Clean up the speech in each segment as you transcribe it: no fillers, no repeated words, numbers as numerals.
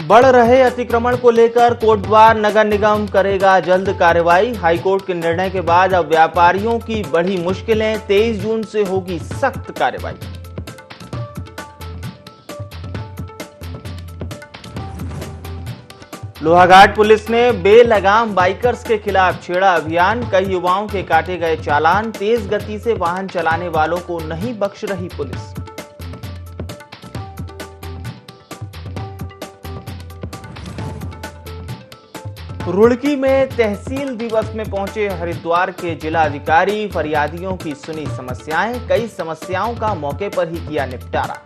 बढ़ रहे अतिक्रमण को लेकर कोटद्वार नगर निगम करेगा जल्द कार्रवाई। हाईकोर्ट के निर्णय के बाद अब व्यापारियों की बढ़ी मुश्किलें। 23 जून से होगी सख्त कार्रवाई। लोहाघाट पुलिस ने बेलगाम बाइकर्स के खिलाफ छेड़ा अभियान। कई युवाओं के काटे गए चालान। तेज गति से वाहन चलाने वालों को नहीं बख्श रही पुलिस। रुड़की में तहसील दिवस में पहुंचे हरिद्वार के जिला अधिकारी। फरियादियों की सुनी समस्याएं। कई समस्याओं का मौके पर ही किया निपटारा।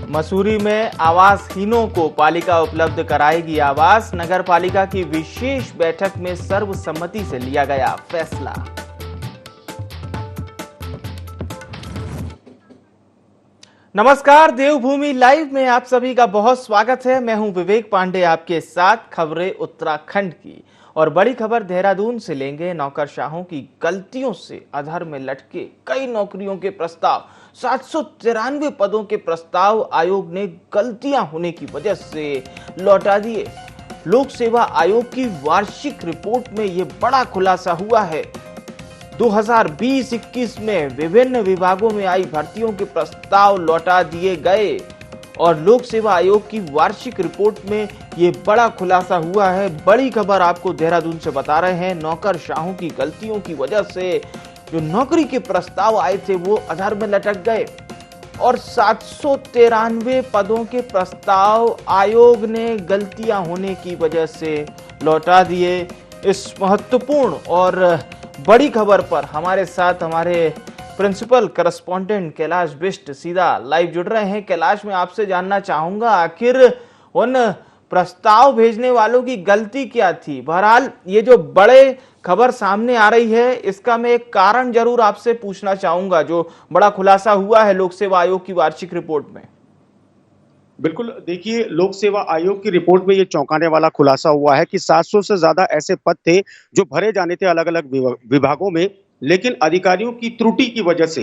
मसूरी में आवासहीनों को पालिका उपलब्ध कराएगी आवास। नगर पालिका की विशेष बैठक में सर्वसम्मति से लिया गया फैसला। नमस्कार, देवभूमि लाइव में आप सभी का बहुत स्वागत है। मैं हूं विवेक पांडे आपके साथ। खबरें उत्तराखंड की और बड़ी खबर देहरादून से लेंगे। नौकरशाहों की गलतियों से अधर में लटके कई नौकरियों के प्रस्ताव। 793 पदों के प्रस्ताव आयोग ने गलतियां होने की वजह से लौटा दिए। लोक सेवा आयोग की वार्षिक रिपोर्ट में यह बड़ा खुलासा हुआ है। 2020-21 में विभिन्न विभागों में आई भर्तियों के प्रस्ताव लौटा दिए गए और लोक सेवा आयोग की वार्षिक रिपोर्ट में ये बड़ा खुलासा हुआ है। बड़ी खबर आपको देहरादून से बता रहे हैं। नौकरशाहों की गलतियों की वजह से जो नौकरी के प्रस्ताव आए थे वो अधर में लटक गए और 793 पदों के प्रस्ताव आयोग ने गलतियां होने की वजह से लौटा दिए। इस महत्वपूर्ण और बड़ी खबर पर हमारे साथ हमारे प्रिंसिपल करस्पॉन्डेंट कैलाश बिष्ट सीधा लाइव जुड़ रहे हैं। कैलाश, मैं आपसे जानना चाहूंगा आखिर उन प्रस्ताव भेजने वालों की गलती क्या थी। बहरहाल ये जो बड़े खबर सामने आ रही है इसका मैं एक कारण जरूर आपसे पूछना चाहूंगा जो बड़ा खुलासा हुआ है लोक सेवा आयोग की वार्षिक रिपोर्ट में। बिल्कुल, देखिए, लोक सेवा आयोग की रिपोर्ट में ये चौंकाने वाला खुलासा हुआ है कि 700 से ज्यादा ऐसे पद थे जो भरे जाने थे अलग अलग विभागों में, लेकिन अधिकारियों की त्रुटि की वजह से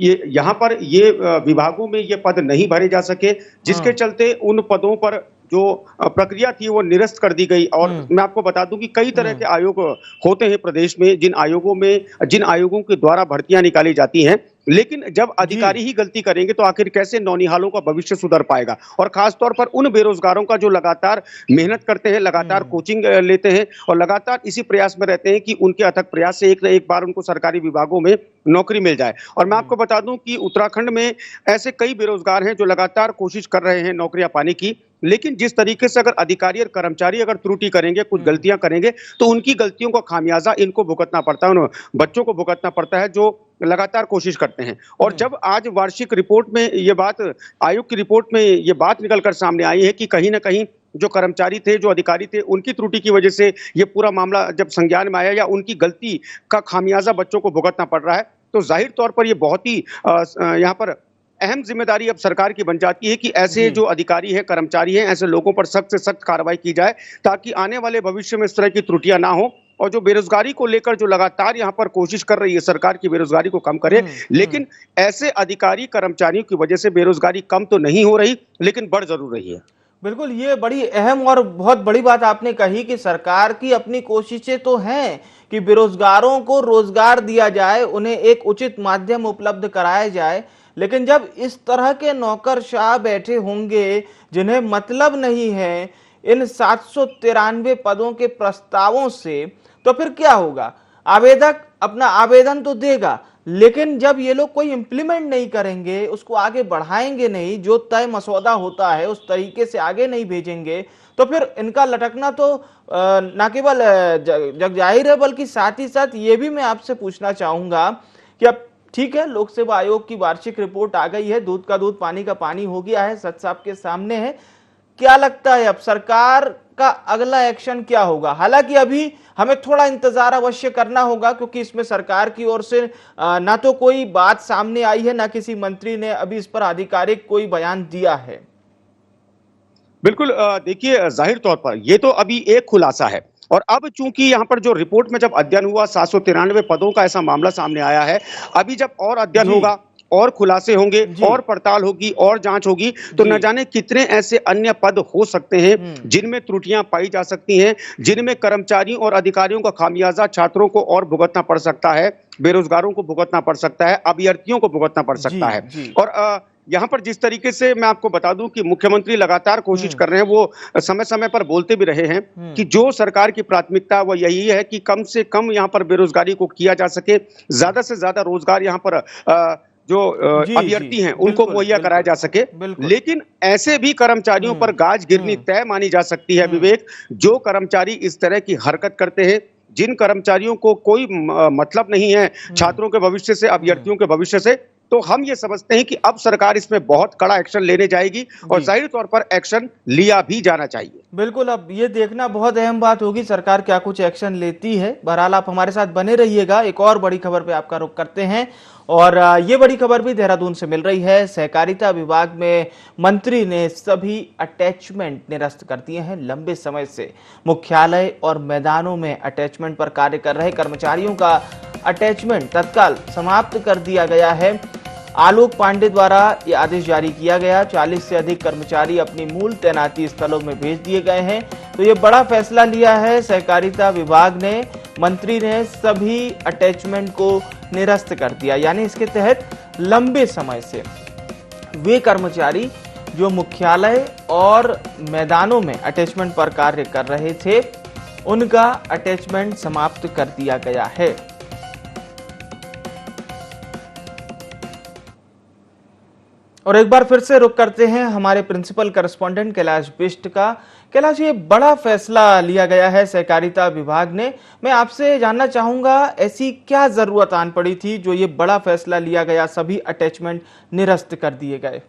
ये यहाँ पर ये विभागों में ये पद नहीं भरे जा सके, जिसके चलते उन पदों पर जो प्रक्रिया थी वो निरस्त कर दी गई। और मैं आपको बता दूं कि कई तरह के आयोग होते हैं प्रदेश में, जिन आयोगों के द्वारा भर्तियां निकाली जाती हैं, लेकिन जब अधिकारी ही गलती करेंगे तो आखिर कैसे नौनिहालों का भविष्य सुधर पाएगा। और खास तौर पर उन बेरोजगारों का जो लगातार मेहनत करते हैं, लगातार कोचिंग लेते हैं और लगातार इसी प्रयास में रहते हैं कि उनके अथक प्रयास से एक बार उनको सरकारी विभागों में नौकरी मिल जाए। और मैं आपको बता दूं कि उत्तराखंड में ऐसे कई बेरोजगार हैं जो लगातार कोशिश कर रहे हैं नौकरियां पाने की, लेकिन जिस तरीके से अगर अधिकारी और कर्मचारी अगर त्रुटि करेंगे, कुछ गलतियां करेंगे, तो उनकी गलतियों का खामियाजा इनको भुगतना पड़ता है, उन बच्चों को भुगतना पड़ता है जो लगातार कोशिश करते हैं। और जब आज वार्षिक रिपोर्ट में ये बात, आयोग की रिपोर्ट में ये बात निकलकर सामने आई है कि कहीं ना कहीं जो कर्मचारी थे, जो अधिकारी थे, उनकी त्रुटि की वजह से ये पूरा मामला जब संज्ञान में आया या उनकी गलती का खामियाजा बच्चों को भुगतना पड़ रहा है, तो जाहिर तौर पर ये बहुत ही यहाँ पर अहम जिम्मेदारी अब सरकार की बन जाती है कि ऐसे जो अधिकारी हैं, कर्मचारी हैं, ऐसे लोगों पर सख्त से सख्त कार्रवाई की जाए ताकि आने वाले भविष्य में इस तरह की त्रुटियां ना हो। और जो बेरोजगारी को लेकर जो लगातार यहाँ पर कोशिश कर रही है सरकार की बेरोजगारी को कम करे, लेकिन ऐसे अधिकारी कर्मचारियों की वजह से बेरोजगारी कम तो नहीं हो रही, लेकिन बढ़ जरूर रही है। बिल्कुल, ये बड़ी अहम और बहुत बड़ी बात आपने कही कि सरकार की अपनी कोशिशें तो हैं कि बेरोजगारों को रोजगार दिया जाए, उन्हें एक उचित माध्यम उपलब्ध कराया जाए, लेकिन जब इस तरह के नौकरशाह बैठे होंगे जिन्हें मतलब नहीं है इन 793 पदों के प्रस्तावों से, तो फिर क्या होगा। आवेदक अपना आवेदन तो देगा, लेकिन जब ये लोग कोई इंप्लीमेंट नहीं करेंगे, उसको आगे बढ़ाएंगे नहीं, जो तय मसौदा होता है उस तरीके से आगे नहीं भेजेंगे, तो फिर इनका लटकना तो न केवल जग जाहिर है बल्कि साथ ही साथ ये भी मैं आपसे पूछना चाहूंगा कि अब ठीक है, लोक सेवा आयोग की वार्षिक रिपोर्ट आ गई है, दूध का दूध पानी का पानी हो गया है, सच साहब के सामने है। क्या लगता है अब सरकार का अगला एक्शन क्या होगा। हालांकि अभी हमें थोड़ा इंतजार अवश्य करना होगा क्योंकि इसमें सरकार की ओर से ना तो कोई बात सामने आई है, ना किसी मंत्री ने अभी इस पर आधिकारिक कोई बयान दिया है। बिल्कुल, देखिए जाहिर तौर पर ये तो अभी एक खुलासा है, और अब चूंकि यहाँ पर जो रिपोर्ट में जब अध्ययन हुआ 793 पदों का ऐसा मामला सामने आया है, अभी जब और अध्ययन जी होगा और खुलासे होंगे जी और पड़ताल होगी और जांच होगी तो जी न जाने कितने ऐसे अन्य पद हो सकते हैं हम्म जिनमें त्रुटियां पाई जा सकती हैं, जिनमें कर्मचारियों और अधिकारियों का खामियाजा छात्रों को और भुगतना पड़ सकता है, बेरोजगारों को भुगतना पड़ सकता है, अभ्यर्थियों को भुगतना पड़ जी सकता है। जी और यहाँ पर जिस तरीके से मैं आपको बता दूं कि मुख्यमंत्री लगातार कोशिश हम्म कर रहे हैं, वो समय समय पर बोलते भी रहे हैं कि हम्म जो सरकार की प्राथमिकता है वो यही है कि कम से कम यहाँ पर बेरोजगारी को किया जा सके, ज्यादा से ज्यादा रोजगार यहाँ पर जो जी जी अभ्यर्थी हैं उनको बिल्कुल मुहैया कराया बिल्कुल जा सके। बिल्कुल लेकिन ऐसे भी कर्मचारियों पर गाज गिरनी हम्म तय मानी जा सकती है हम्म विवेक, जो कर्मचारी इस तरह की हरकत करते हैं, जिन कर्मचारियों को कोई मतलब नहीं है हम्म छात्रों के भविष्य से, हम्म अभ्यर्थियों के भविष्य से, तो हम ये समझते हैं कि अब सरकार इसमें बहुत कड़ा एक्शन लेने जाएगी और जी जाहिर तौर पर एक्शन लिया भी जाना चाहिए। बिल्कुल, अब ये देखना बहुत अहम बात होगी सरकार क्या कुछ एक्शन लेती है। बहरहाल आप हमारे साथ बने रहिएगा। एक और बड़ी खबर पे आपका रुख करते हैं और ये बड़ी खबर भी देहरादून से मिल रही है। सहकारिता विभाग में मंत्री ने सभी अटैचमेंट निरस्त कर दिए हैं। लंबे समय से मुख्यालय और मैदानों में अटैचमेंट पर कार्य कर रहे कर्मचारियों का अटैचमेंट तत्काल समाप्त कर दिया गया है। आलोक पांडे द्वारा ये आदेश जारी किया गया। 40 से अधिक कर्मचारी अपनी मूल तैनाती स्थलों में भेज दिए गए हैं। तो ये बड़ा फैसला लिया है सहकारिता विभाग ने। मंत्री ने सभी अटैचमेंट को निरस्त कर दिया, यानी इसके तहत लंबे समय से वे कर्मचारी जो मुख्यालय और मैदानों में अटैचमेंट पर कार्य कर रहे थे उनका अटैचमेंट समाप्त कर दिया गया है। और एक बार फिर से रुक करते हैं हमारे प्रिंसिपल करस्पॉन्डेंट कैलाश बिष्ट का। कैलाश, ये बड़ा फैसला लिया गया है सहकारिता विभाग ने। मैं आपसे जानना चाहूंगा ऐसी क्या जरूरत आन पड़ी थी जो ये बड़ा फैसला लिया गया, सभी अटैचमेंट निरस्त कर दिए गए?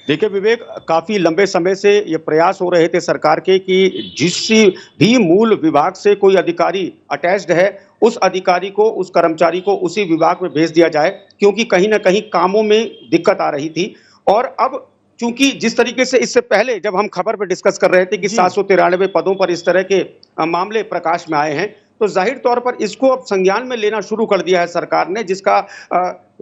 देखिए विवेक, काफी लंबे समय से ये प्रयास हो रहे थे सरकार के कि जिस भी मूल विभाग से कोई अधिकारी अटैच्ड है उस अधिकारी को, उस कर्मचारी को उसी विभाग में भेज दिया जाए, क्योंकि कहीं ना कहीं कामों में दिक्कत आ रही थी। और अब चूंकि जिस तरीके से इससे पहले जब हम खबर पे डिस्कस कर रहे थे कि जी 793 पदों पर इस तरह के मामले प्रकाश में आए हैं, तो जाहिर तौर पर इसको अब संज्ञान में लेना शुरू कर दिया है सरकार ने, जिसका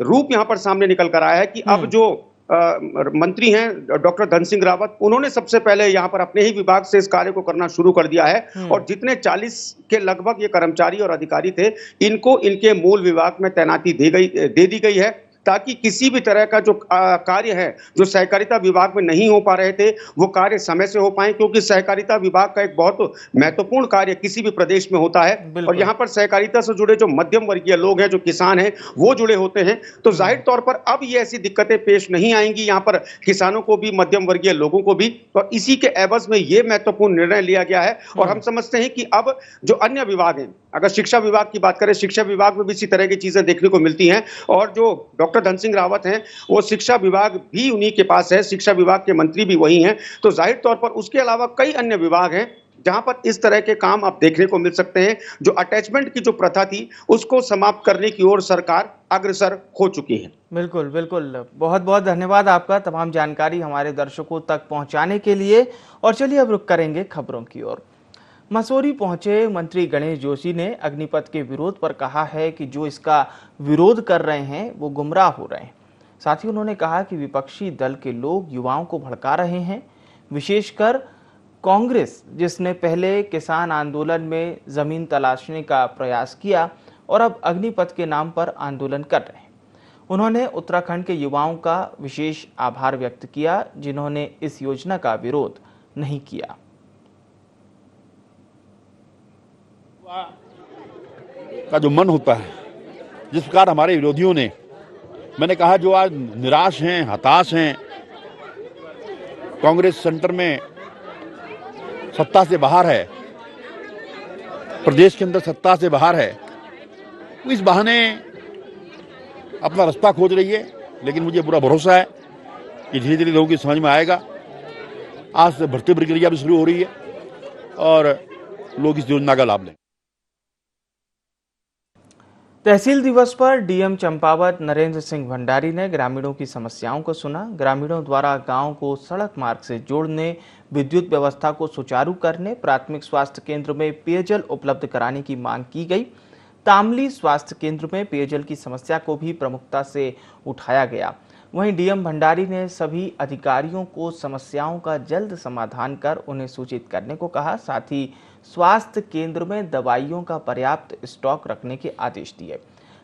रूप यहाँ पर सामने निकल कर आया है कि अब जो मंत्री हैं डॉक्टर धन सिंह रावत, उन्होंने सबसे पहले यहाँ पर अपने ही विभाग से इस कार्य को करना शुरू कर दिया है। और जितने 40 के लगभग ये कर्मचारी और अधिकारी थे, इनको इनके मूल विभाग में तैनाती दे दी गई है, ताकि किसी भी तरह का जो कार्य है जो सहकारिता विभाग में नहीं हो पा रहे थे वो कार्य समय से हो पाए, क्योंकि सहकारिता विभाग का एक बहुत महत्वपूर्ण कार्य किसी भी प्रदेश में होता है। और यहाँ पर सहकारिता से जुड़े जो मध्यम वर्गीय लोग हैं, जो किसान हैं, वो जुड़े होते हैं। तो जाहिर तौर पर अब ये ऐसी दिक्कतें पेश नहीं आएंगी यहाँ पर किसानों को भी, मध्यम वर्गीय लोगों को भी। और इसी के एवज में ये महत्वपूर्ण निर्णय लिया गया है। और हम समझते हैं कि अब जो अन्य विभाग हैं, अगर शिक्षा विभाग की बात करें, शिक्षा विभाग में भी इसी तरह की चीजें देखने को मिलती हैं। और जो डॉक्टर धन सिंह रावत हैं, वो शिक्षा विभाग भी उन्हीं के पास है, शिक्षा विभाग के मंत्री भी वही हैं। तो जाहिर तौर पर उसके अलावा कई अन्य विभाग हैं जहां पर इस तरह के काम आप देखने को मिल सकते हैं। जो अटैचमेंट की जो प्रथा थी उसको समाप्त करने की ओर सरकार अग्रसर हो चुकी है। बिल्कुल बिल्कुल, बहुत बहुत धन्यवाद आपका तमाम जानकारी हमारे दर्शकों तक पहुंचाने के लिए। और चलिए अब रुक करेंगे खबरों की ओर। मसूरी पहुंचे मंत्री गणेश जोशी ने अग्निपथ के विरोध पर कहा है कि जो इसका विरोध कर रहे हैं वो गुमराह हो रहे हैं। साथ ही उन्होंने कहा कि विपक्षी दल के लोग युवाओं को भड़का रहे हैं, विशेषकर कांग्रेस, जिसने पहले किसान आंदोलन में जमीन तलाशने का प्रयास किया और अब अग्निपथ के नाम पर आंदोलन कर रहे हैं। उन्होंने उत्तराखंड के युवाओं का विशेष आभार व्यक्त किया जिन्होंने इस योजना का विरोध नहीं किया। का जो मन होता है, जिस प्रकार हमारे विरोधियों ने, मैंने कहा जो आज निराश हैं, हताश हैं, कांग्रेस सेंटर में सत्ता से बाहर है, प्रदेश के अंदर सत्ता से बाहर है, वो इस बहाने अपना रास्ता खोज रही है। लेकिन मुझे पूरा भरोसा है कि धीरे धीरे लोगों की समझ में आएगा। आज से भर्ती प्रक्रिया भी शुरू हो रही है और लोग इस योजना का लाभ लें। तहसील दिवस पर डीएम चंपावत नरेंद्र सिंह भंडारी ने ग्रामीणों की समस्याओं को सुना। ग्रामीणों द्वारा गांव को सड़क मार्ग से जोड़ने, विद्युत व्यवस्था को सुचारू करने, प्राथमिक स्वास्थ्य केंद्र में पेयजल उपलब्ध कराने की मांग की गई। तामली स्वास्थ्य केंद्र में पेयजल की समस्या को भी प्रमुखता से उठाया गया। वहीं डीएम भंडारी ने सभी अधिकारियों को समस्याओं का जल्द समाधान कर उन्हें सूचित करने को कहा। साथ ही स्वास्थ्य केंद्र में दवाइयों का पर्याप्त स्टॉक रखने के आदेश दिए।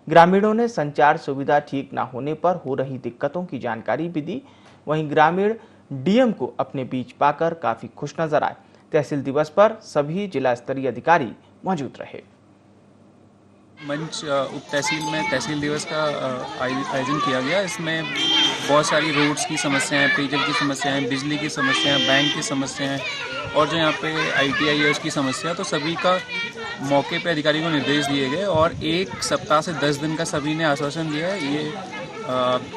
ग्रामीणों ने संचार सुविधा ठीक न होने पर हो रही दिक्कतों की जानकारी भी दी। वहीं ग्रामीण डीएम को अपने बीच पाकर काफी खुश नजर आए। तहसील दिवस पर सभी जिला स्तरीय अधिकारी मौजूद रहे। मंच उप तहसील में तहसील दिवस का आयोजन किया गया। इसमें बहुत सारी रोड्स की समस्याएं, पेयजल की समस्याएं, बिजली की समस्याएं, बैंक की समस्याएं और जो यहाँ पे ITI है उसकी समस्या, तो सभी का मौके पे अधिकारी को निर्देश दिए गए और 1 सप्ताह से 10 दिन का सभी ने आश्वासन दिया है ये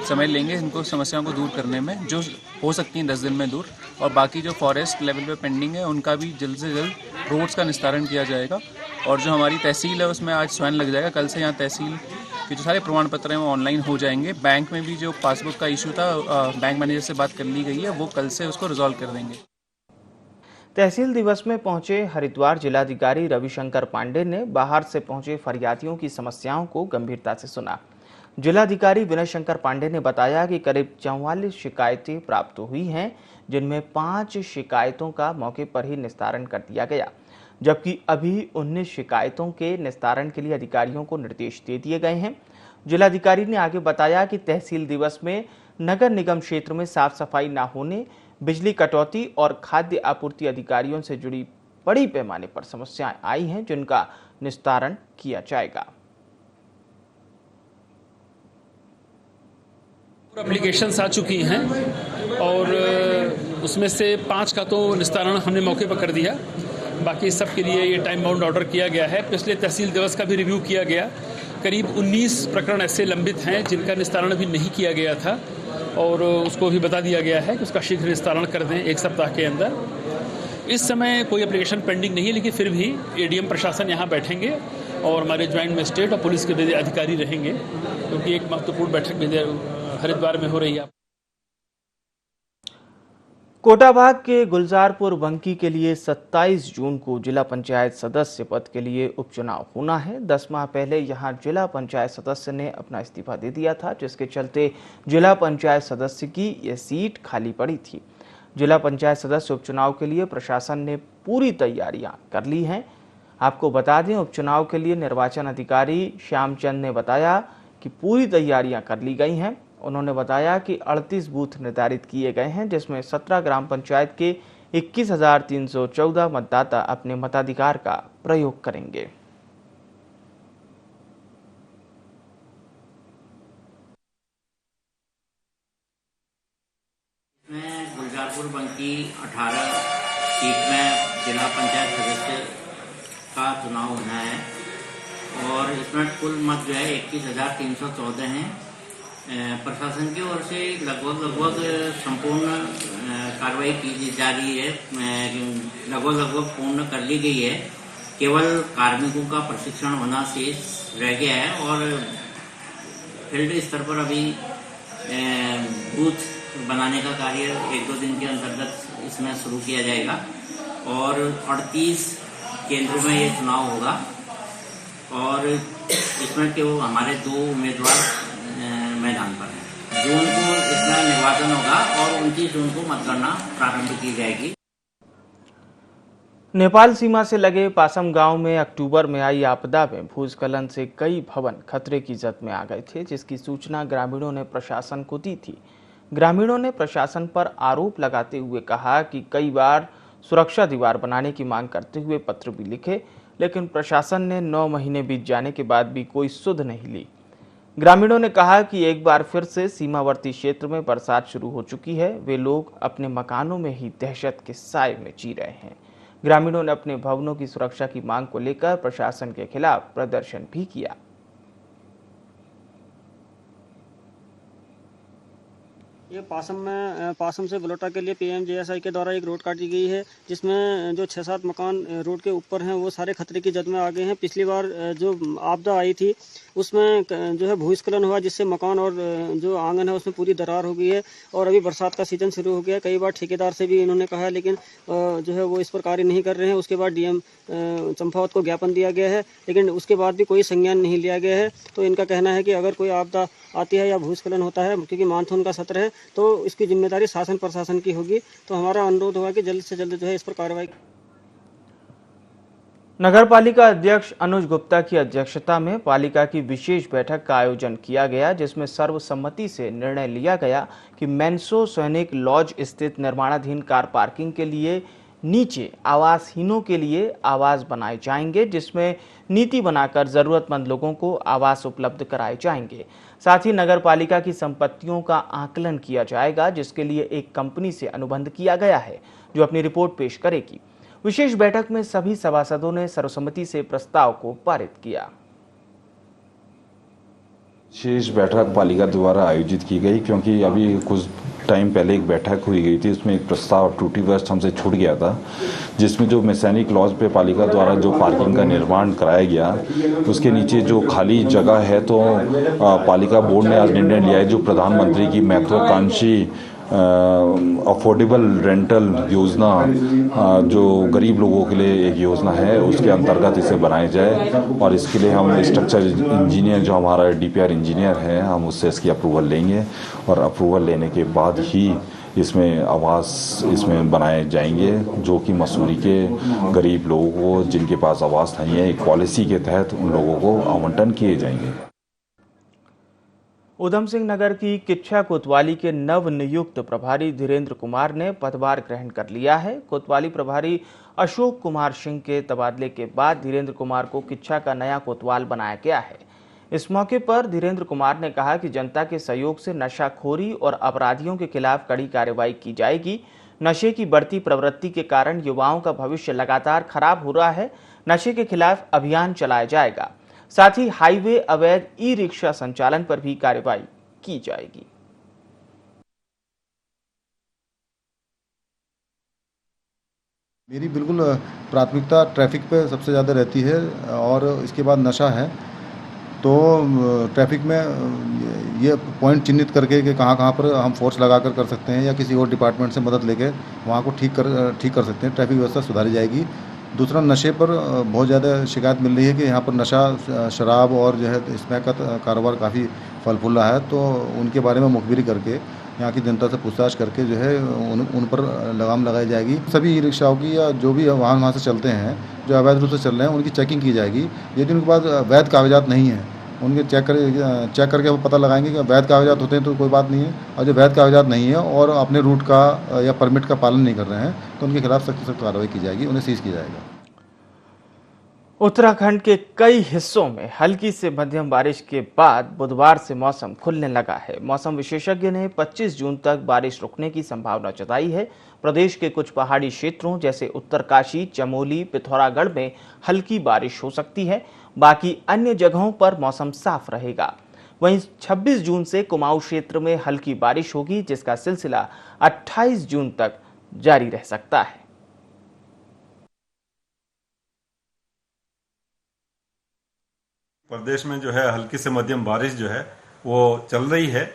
समय लेंगे इनको समस्याओं को दूर करने में, जो हो सकती हैं 10 दिन में दूर। और बाकी जो फॉरेस्ट लेवल पे पेंडिंग है उनका भी जल्द से जल्द रोड्स का निस्तारण किया जाएगा। और जो हमारी तहसील है उसमें आज स्वयं लग जाएगा। कल से यहाँ तहसील के जो सारे प्रमाण पत्र हैं वो ऑनलाइन हो जाएंगे। बैंक में भी जो पासबुक का इशू था बैंक मैनेजर से बात कर ली गई है, वो कल से उसको रिजॉल्व कर देंगे। तहसील दिवस में पहुंचे हरिद्वार जिलाधिकारी रविशंकर पांडे ने बाहर से पहुंचे फरियादियों की समस्याओं को गंभीरता से सुना। जिलाधिकारी विनय शंकर पांडे ने बताया कि करीब 44 शिकायतें प्राप्त हुई हैं, जिनमें 5 शिकायतों का मौके पर ही निस्तारण कर दिया गया, जबकि अभी 19 शिकायतों के निस्तारण के लिए अधिकारियों को निर्देश दे दिए गए हैं। जिलाधिकारी ने आगे बताया कि तहसील दिवस में नगर निगम क्षेत्र में साफ सफाई न होने, बिजली कटौती और खाद्य आपूर्ति अधिकारियों से जुड़ी बड़ी पैमाने पर समस्याएं आई हैं, जिनका निस्तारण किया जाएगा। एप्लीकेशंस आ चुकी हैं और उसमें से 5 का तो निस्तारण हमने मौके पर कर दिया। बाकी सब के लिए ये टाइम बाउंड ऑर्डर किया गया है। पिछले तहसील दिवस का भी रिव्यू किया गया। करीब 19 प्रकरण ऐसे लंबित हैं जिनका निस्तारण अभी नहीं किया गया था और उसको भी बता दिया गया है कि उसका शीघ्र निस्तारण कर दें 1 सप्ताह के अंदर। इस समय कोई एप्लीकेशन पेंडिंग नहीं है, लेकिन फिर भी एडीएम प्रशासन यहाँ बैठेंगे और हमारे ज्वाइंट मजिस्ट्रेट और पुलिस के अधिकारी रहेंगे, क्योंकि एक महत्वपूर्ण बैठक भी हरिद्वार में हो रही है। कोटाबाग के गुलजारपुर बंकी के लिए 27 जून को जिला पंचायत सदस्य पद के लिए उपचुनाव होना है। 10 माह पहले यहां जिला पंचायत सदस्य ने अपना इस्तीफा दे दिया था, जिसके चलते जिला पंचायत सदस्य की यह सीट खाली पड़ी थी। जिला पंचायत सदस्य उपचुनाव के लिए प्रशासन ने पूरी तैयारियां कर ली हैं। आपको बता दें, उपचुनाव के लिए निर्वाचन अधिकारी श्यामचंद ने बताया कि पूरी तैयारियां कर ली गई हैं। उन्होंने बताया कि 38 बूथ निर्धारित किए गए हैं, जिसमें 17 ग्राम पंचायत के 21,314 मतदाता अपने मताधिकार का प्रयोग करेंगे। इसमें गुलजारपुर बंकी 18 सीट में जिला पंचायत सदस्य का चुनाव होना है और इसमें कुल मत जो है 21,314 हैं। प्रशासन की ओर से लगभग संपूर्ण कार्रवाई की जा रही है, लगभग पूर्ण कर ली गई है। केवल कार्मिकों का प्रशिक्षण होना शेष रह गया है और फील्ड स्तर पर अभी बूथ बनाने का कार्य 1-2 दिन के अंतर्गत इसमें शुरू किया जाएगा और 38 केंद्रों में ये चुनाव होगा और इसमें केवल हमारे 2 उम्मीदवार मैदान पर है। जून को इसका निर्वाचन होगा और 29 जून को मतगणना प्रारंभ की जाएगी। नेपाल सीमा से लगे पासम गांव में अक्टूबर में आई आपदा में भूस्खलन से कई भवन खतरे की जद में आ गए थे, जिसकी सूचना ग्रामीणों ने प्रशासन को दी थी। ग्रामीणों ने प्रशासन पर आरोप लगाते हुए कहा कि कई बार सुरक्षा दीवार बनाने की मांग करते हुए पत्र भी लिखे, लेकिन प्रशासन ने 9 महीने बीत जाने के बाद भी कोई सुध नहीं ली। ग्रामीणों ने कहा कि एक बार फिर से सीमावर्ती क्षेत्र में बरसात शुरू हो चुकी है। वे लोग अपने मकानों में ही दहशत के साए में जी रहे हैं। ग्रामीणों ने अपने भवनों की सुरक्षा की मांग को लेकर प्रशासन के खिलाफ प्रदर्शन भी किया। ये पासम से बलोटा के लिए PMJSI के द्वारा एक रोड काटी गई है, जिसमें जो 6-7 मकान रोड के ऊपर हैं वो सारे खतरे की जद में आ गए हैं। पिछली बार जो आपदा आई थी उसमें जो है भूस्खलन हुआ, जिससे मकान और जो आंगन है उसमें पूरी दरार हो गई है। और अभी बरसात का सीजन शुरू हो गया, कई बार ठेकेदार से भी इन्होंने कहा है, लेकिन जो है वो इस पर कार्य नहीं कर रहे हैं। उसके बाद DM चंपावत को ज्ञापन दिया गया है, लेकिन उसके बाद भी कोई संज्ञान नहीं लिया गया है। तो इनका कहना है कि अगर कोई आपदा आती है या भूस्खलन होता है, क्योंकि मानसून का सत्र है, तो इसकी जिम्मेदारी शासन प्रशासन की होगी। तो हमारा अनुरोध होगा कि जल्द से जल्द जो है इस पर कार्रवाई। नगर पालिका अध्यक्ष अनुज गुप्ता की अध्यक्षता में पालिका की विशेष बैठक का आयोजन किया गया, जिसमें सर्वसम्मति से निर्णय लिया गया कि मेंसो सैनिक लॉज स्थित निर्माणाधीन कार पार्किंग के लिए नीचे आवासहीनों के लिए आवास बनाए जाएंगे, जिसमें नीति बनाकर जरूरतमंद लोगों को आवास उपलब्ध कराए जाएंगे। साथ ही नगर पालिका की संपत्तियों का आकलन किया जाएगा, जिसके लिए एक कंपनी से अनुबंध किया गया है, जो अपनी रिपोर्ट पेश करेगी। विशेष बैठक में सभी सभासदों ने सर्वसम्मति से प्रस्ताव को पारित किया। विशेष बैठक पालिका द्वारा आयोजित की गई, क्योंकि अभी कुछ टाइम पहले एक बैठक हुई गई थी, उसमें एक प्रस्ताव त्रुटिवश हमसे छूट गया था, जिसमें जो मैसैनिक लॉज पे पालिका द्वारा जो पार्किंग का निर्माण कराया गया, उसके नीचे जो खाली जगह है, तो पालिका बोर्ड ने आज निर्णय लिया है जो प्रधानमंत्री की महत्वाकांक्षी अफोर्डेबल रेंटल योजना जो गरीब लोगों के लिए एक योजना है, उसके अंतर्गत इसे बनाया जाए। और इसके लिए हम स्ट्रक्चर इंजीनियर जो हमारा DPR इंजीनियर है, हम उससे इसकी अप्रूवल लेंगे और अप्रूवल लेने के बाद ही इसमें आवास इसमें बनाए जाएंगे, जो कि मसूरी के गरीब लोगों को जिनके पास आवास नहीं है, एक पॉलिसी के तहत उन लोगों को आवंटन किए जाएंगे। उधम सिंह नगर की किच्छा कोतवाली के नवनियुक्त प्रभारी धीरेन्द्र कुमार ने पदभार ग्रहण कर लिया है। कोतवाली प्रभारी अशोक कुमार सिंह के तबादले के बाद धीरेन्द्र कुमार को किच्छा का नया कोतवाल बनाया गया है। इस मौके पर धीरेन्द्र कुमार ने कहा कि जनता के सहयोग से नशाखोरी और अपराधियों के खिलाफ कड़ी कार्रवाई की जाएगी। नशे की बढ़ती प्रवृत्ति के कारण युवाओं का भविष्य लगातार खराब हो रहा है। नशे के खिलाफ अभियान चलाया जाएगा। साथ ही हाईवे अवैध ई-रिक्शा संचालन पर भी कार्रवाई की जाएगी। मेरी बिल्कुल प्राथमिकता ट्रैफिक पे सबसे ज़्यादा रहती है और इसके बाद नशा है। तो ट्रैफिक में ये पॉइंट चिन्हित करके कि कहाँ पर हम फोर्स लगाकर कर सकते हैं या किसी और डिपार्टमेंट से मदद लेके वहाँ को ठीक कर सकते हैं, ट्रैफिक व्यवस्था सुधारी जाएगी। दूसरा, नशे पर बहुत ज़्यादा शिकायत मिल रही है कि यहाँ पर नशा, शराब और जो है स्मैक का कारोबार काफ़ी फल फूल रहा है। तो उनके बारे में मुखबिरी करके यहाँ की जनता से पूछताछ करके जो है उन पर लगाम लगाई जाएगी। सभी ई रिक्शाओं की या जो भी वाहन वहाँ से चलते हैं, जो अवैध रूप से चल रहे हैं, उनकी चेकिंग की जाएगी। यदि उनके पास वैध कागजात नहीं हैं, उनके चेक करके वो पता लगाएंगे कि वैध कागजात होते हैं तो कोई बात नहीं है, और जो वैध कागजात नहीं है और अपने रूट का या परमिट का पालन नहीं कर रहे हैं तो उनके खिलाफ सख्त से कार्रवाई की जाएगी, उन्हें सीज किया जाएगा। उत्तराखंड के कई हिस्सों में हल्की से मध्यम बारिश के बाद बुधवार से मौसम खुलने लगा है। मौसम विशेषज्ञ ने 25 जून तक बारिश रुकने की संभावना जताई है। प्रदेश के कुछ पहाड़ी क्षेत्रों जैसे उत्तरकाशी, चमोली, पिथौरागढ़ में हल्की बारिश हो सकती है। बाकी अन्य जगहों पर मौसम साफ रहेगा। वहीं 26 जून से कुमाऊं क्षेत्र में हल्की बारिश होगी, जिसका सिलसिला 28 जून तक जारी रह सकता है। प्रदेश में जो है हल्की से मध्यम बारिश जो है वो चल रही है,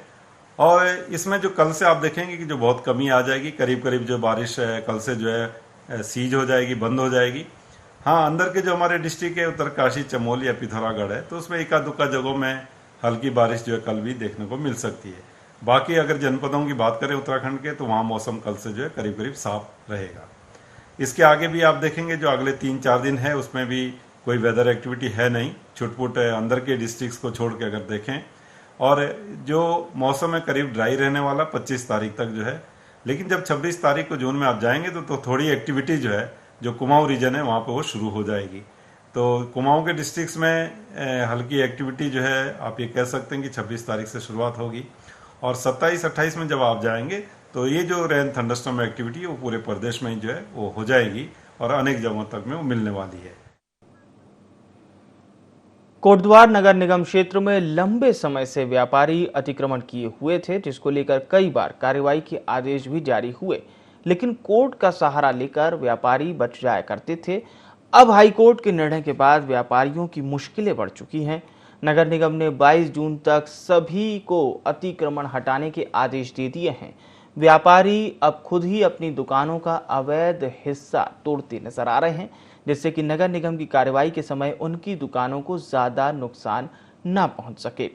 और इसमें जो कल से आप देखेंगे कि जो बहुत कमी आ जाएगी, करीब करीब जो बारिश है कल से जो है सीज हो जाएगी, बंद हो जाएगी। हाँ, अंदर के जो हमारे डिस्ट्रिक्ट है उत्तरकाशी, चमोली या पिथौरागढ़ है, तो उसमें एका दुक्का जगहों में हल्की बारिश जो है कल भी देखने को मिल सकती है। बाकी अगर जनपदों की बात करें उत्तराखंड के, तो वहाँ मौसम कल से जो है करीब करीब साफ रहेगा। इसके आगे भी आप देखेंगे जो अगले 3-4 दिन है उसमें भी कोई वेदर एक्टिविटी है नहीं, छुटपुट अंदर के डिस्ट्रिक्ट्स को छोड़ के अगर देखें। और जो मौसम है करीब ड्राई रहने वाला 25 तारीख तक जो है, लेकिन जब 26 तारीख को जून में आप जाएंगे तो थोड़ी एक्टिविटी जो है जो कुमाऊं रीजन है वहाँ पे वो शुरू हो जाएगी। तो कुमाऊं के डिस्ट्रिक्ट्स में हल्की एक्टिविटी जो है आप ये कह सकते हैं कि 26 तारीख से शुरुआत होगी, और 27-28 में जब आप जाएंगे तो ये जो रेन थंडरस्टॉर्म एक्टिविटी है वो पूरे प्रदेश में जो है वो हो जाएगी और अनेक जगहों तक में वो मिलने वाली है। कोटद्वार नगर निगम क्षेत्र में लंबे समय से व्यापारी अतिक्रमण किए हुए थे, जिसको लेकर कई बार कार्रवाई के आदेश भी जारी हुए, लेकिन कोर्ट का सहारा लेकर व्यापारी बच जाया करते थे। अब हाईकोर्ट के निर्णय के बाद व्यापारियों की मुश्किलें बढ़ चुकी हैं। नगर निगम ने 22 जून तक सभी को अतिक्रमण हटाने के आदेश दे दिए हैं। व्यापारी अब खुद ही अपनी दुकानों का अवैध हिस्सा तोड़ते नजर आ रहे हैं, जिससे कि नगर निगम की कार्रवाई के समय उनकी दुकानों को ज्यादा नुकसान न पहुंच सके।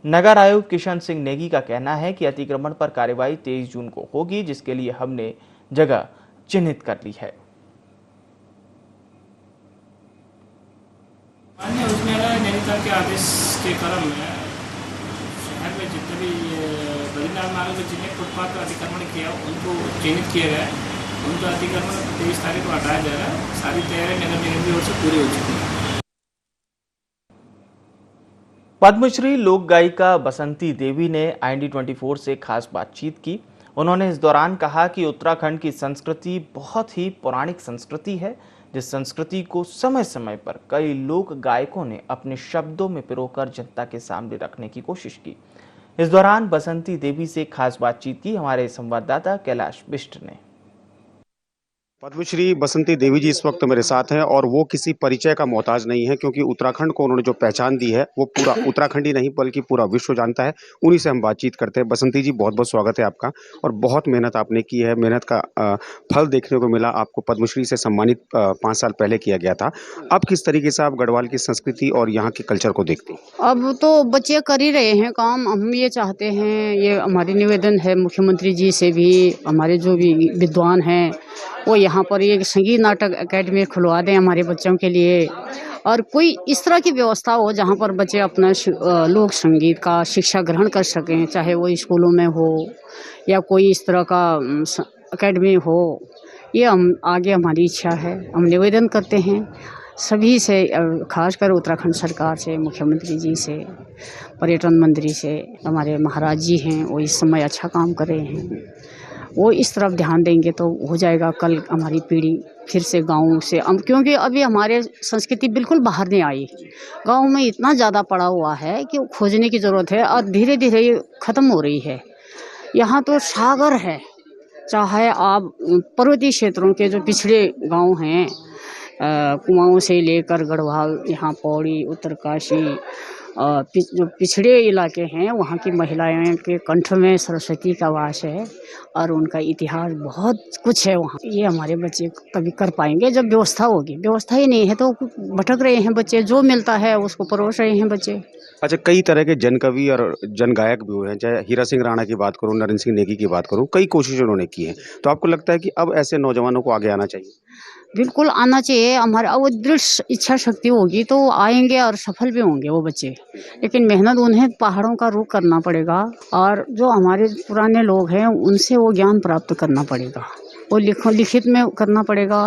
नगर आयुक्त किशन सिंह नेगी का कहना है कि अतिक्रमण पर कार्रवाई 23 जून को होगी, जिसके लिए हमने जगह चिन्हित कर ली है। नैनीताल के आदेश के क्रम में शहर में जितने भी बद्रीनाथ मार्ग में जिन्हें फुटपाथ पर अतिक्रमण किया उनको चिन्हित किया गया है। उनका अतिक्रमण 23 तारीख को हटाया जाएगा। सारी तैयारी नगर निगम की ओर से पूरी हो चुकी है। पद्मश्री लोक गायिका बसंती देवी ने IND24 से खास बातचीत की। उन्होंने इस दौरान कहा कि उत्तराखंड की संस्कृति बहुत ही पौराणिक संस्कृति है, जिस संस्कृति को समय समय पर कई लोक गायकों ने अपने शब्दों में पिरोकर जनता के सामने रखने की कोशिश की। इस दौरान बसंती देवी से खास बातचीत की हमारे संवाददाता कैलाश बिष्ट ने। पद्मश्री बसंती देवी जी इस वक्त मेरे साथ हैं और वो किसी परिचय का मोहताज नहीं है, क्योंकि उत्तराखंड को उन्होंने जो पहचान दी है वो पूरा उत्तराखंड ही नहीं बल्कि पूरा विश्व जानता है। उन्हीं से हम बातचीत करते हैं। बसंती जी, बहुत बहुत स्वागत है आपका। और बहुत मेहनत आपने की है, मेहनत का फल देखने को मिला। आपको पद्मश्री से सम्मानित 5 साल पहले किया गया था। अब किस तरीके से आप गढ़वाल की संस्कृति और यहाँ के कल्चर को देखते हैं? अब तो बच्चे कर ही रहे हैं काम। हम ये चाहते हैं, ये हमारी निवेदन है मुख्यमंत्री जी से भी, हमारे जो भी विद्वान हैं वो यहाँ पर एक संगीत नाटक एकेडमी खुलवा दें हमारे बच्चों के लिए, और कोई इस तरह की व्यवस्था हो जहाँ पर बच्चे अपना लोक संगीत का शिक्षा ग्रहण कर सकें, चाहे वो स्कूलों में हो या कोई इस तरह का एकेडमी हो। ये हम आगे हमारी इच्छा है। हम निवेदन करते हैं सभी से, खासकर उत्तराखंड सरकार से, मुख्यमंत्री जी से, पर्यटन मंत्री से। हमारे महाराज जी हैं, वो इस समय अच्छा काम कर रहे हैं। वो इस तरफ ध्यान देंगे तो हो जाएगा। कल हमारी पीढ़ी फिर से गाँव से, क्योंकि अभी हमारे संस्कृति बिल्कुल बाहर नहीं आई, गाँव में इतना ज़्यादा पड़ा हुआ है कि खोजने की ज़रूरत है और धीरे धीरे ये ख़त्म हो रही है। यहाँ तो सागर है, चाहे आप पर्वतीय क्षेत्रों के जो पिछड़े गांव हैं, कुमाऊं से लेकर गढ़वाल, यहाँ पौड़ी, उत्तरकाशी, जो पिछड़े इलाके हैं, वहाँ की महिलाएं के कंठ में सरस्वती का वास है और उनका इतिहास बहुत कुछ है वहाँ। ये हमारे बच्चे कभी कर पाएंगे जब व्यवस्था होगी। व्यवस्था ही नहीं है तो भटक रहे हैं बच्चे, जो मिलता है उसको परोस रहे हैं बच्चे। अच्छा, कई तरह के जन कवि और जन गायक भी हुए हैं, चाहे हीरा सिंह राणा की बात करूं, नरेंद्र सिंह नेगी की बात करूं, कई कोशिशें उन्होंने की हैं। तो आपको लगता है कि अब ऐसे नौजवानों को आगे आना चाहिए? बिल्कुल आना चाहिए। हमारा वो दृढ़ इच्छा शक्ति होगी तो आएंगे और सफल भी होंगे वो बच्चे। लेकिन मेहनत उन्हें पहाड़ों का रुख करना पड़ेगा और जो हमारे पुराने लोग हैं उनसे वो ज्ञान प्राप्त करना पड़ेगा, वो लिखित में करना पड़ेगा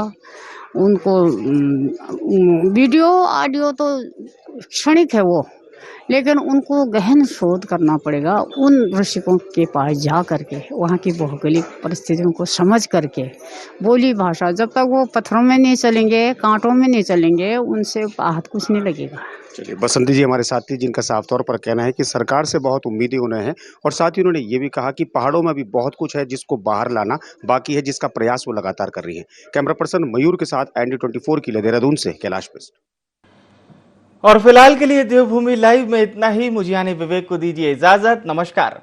उनको। वीडियो ऑडियो तो क्षणिक है वो, लेकिन उनको गहन शोध करना पड़ेगा। उन ऋषिकों के पास जा करके वहाँ की भौगोलिक परिस्थितियों को समझ करके बोली भाषा, जब तक वो पत्थरों में नहीं चलेंगे, कांटों में नहीं चलेंगे, उनसे हाथ कुछ नहीं लगेगा। चलिए, बसंती जी हमारे साथी, जिनका साफ तौर पर कहना है कि सरकार से बहुत उम्मीदें उन्हें हैं और साथ ही उन्होंने ये भी कहा कि पहाड़ों में भी बहुत कुछ है जिसको बाहर लाना बाकी है, जिसका प्रयास वो लगातार कर रही है। कैमरा पर्सन मयूर के साथ IND24 के लिए देहरादून से कैलाश बिष्ट। और फिलहाल के लिए देवभूमि लाइव में इतना ही। मुझे यानी विवेक को दीजिए इजाजत। नमस्कार।